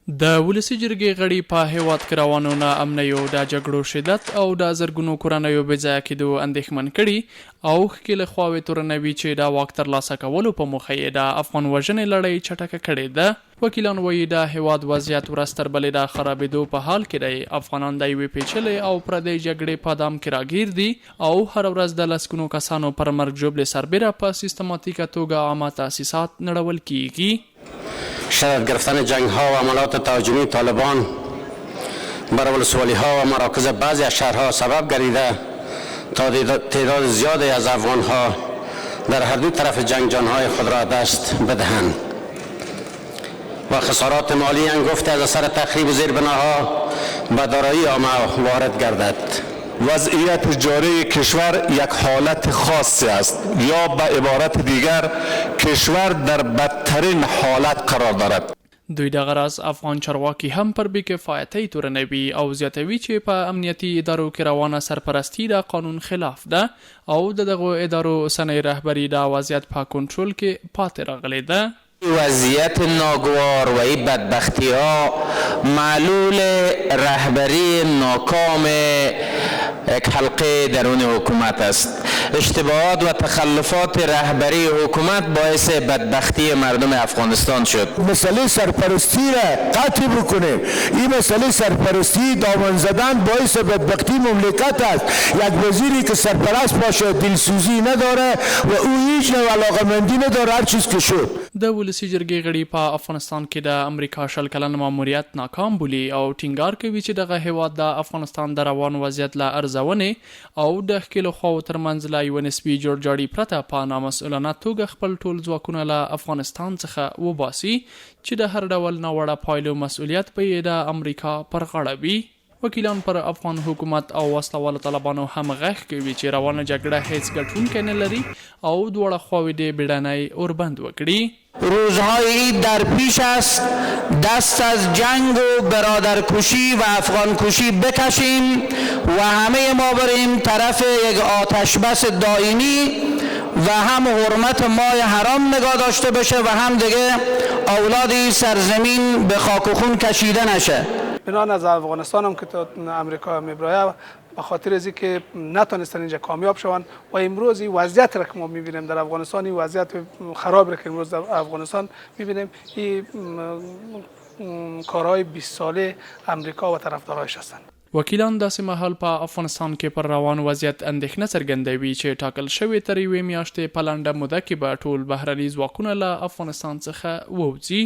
د ولسي جرګې غړي په هیواد کې روانو ناامنیو د جګړو شدت او د زرګونو کورنیو بې ځایه کېدو اندېښمن کړي او ښکېلې خواوې تورنوي چې د واک ترلاسه کولو په موخه یې د افغان وژنې لړۍ چټکه کړې ده. وکیلان وایي د هیواد وضعیت ورځ تر بلې د خرابېدو په حال کې دی. افغانان د یوې پیچلې او پردۍ جګړې په دام کې راګیر دي او هره ورځ د لسګونو کسانو پر مرګ ژوبلې سربیره په سیستماتیکه توګه عامه تاسیسات نړول کیږي. شدت گرفتن جنگ ها و عملات تهاجمی طالبان بر ولسوالی ها و مراکز بعضی از شهرها سبب گردیده تا تعداد زیادی از افغان ها در هر دو طرف جنگ جانهای خود را دست بدهند و خسارات مالی انگفته از اثر تخریب زیربناها به دارایی عامه وارد گردد. وضعیت جاری کشور یک حالت خاصی است یا به عبارت دیگر کشور در بدترین حالت قرار دارد. دوی دغه راز افغان چارواکي هم پر بی‌کفایتۍ تورنوي او زیاتوي چې په امنیتي ادارو کې روانه سرپرستی د قانون خلاف ده او دغه ادارو اوسنۍ رهبري د وضعیت په کنټرول کې پاتې راغلې ده. وضعیت ناگوار و این بدبختی ها معلول رهبری ناکام یک حلقه درون حکومت است. اشتباهات و تخلفات رهبری حکومت باعث بدبختی مردم افغانستان شد. مسئله سرپرستی را قطع بکنه. این مسئله سرپرستی دامن زدن باعث بدبختی مملکت است. یک وزیری که سرپرست باشه دلسوزی نداره و او هیچ نوع علاقمندی نداره هر چیز که شد. د ولسي جرګې غړي په افغانستان کې د امریکا شل کلن ماموریت ناکام بولي او ټینګار کوي چې دغه هیواد د افغانستان د روان وضعیت له ارزونې او د ښکېلو خواو ترمنځ له یوه نسبي جوړجاړي پرته په نامسؤلانه توګه خپل ټول ځواکونه له افغانستان څخه وباسي چې د هر ډول ناوړه پایلو مسؤلیت به یې د امریکا پر غاړه وي. وکیلان پر افغان حکومت او وسله طالبانو هم غږ کوي چې روانه جګړه هیڅ ګټونکی نه لري او دواړه خواوې دې بیړنی اوربند وکړي. روزهای عید در پیش است. دست از جنگ و برادرکشی و افغانکشی بکشیم و همه ما بریم طرف یک آتش بس دائمی و هم حرمت مای حرام نگاه داشته بشه و هم دیگه اولاد سرزمین به خاک و خون کشیده نشه. بنان از افغانستان هم که تا امریکا میبرایه به خاطر از اینکه نتونستن اینجا کامیاب شوند و امروز این وضعیت را که ما میبینیم در افغانستان، این وضعیت خراب را که امروز در افغانستان میبینیم، این کارهای 20 ساله امریکا و طرفدارایش هستند. وکیلان داسې مهال په افغانستان کې پر روان وضعیت اندېښنه څرګندوي چې ټاکل شوې تر یوې میاشتې په لنډه موده کې به ټول بهرني ځواکونه له افغانستان څخه ووځي.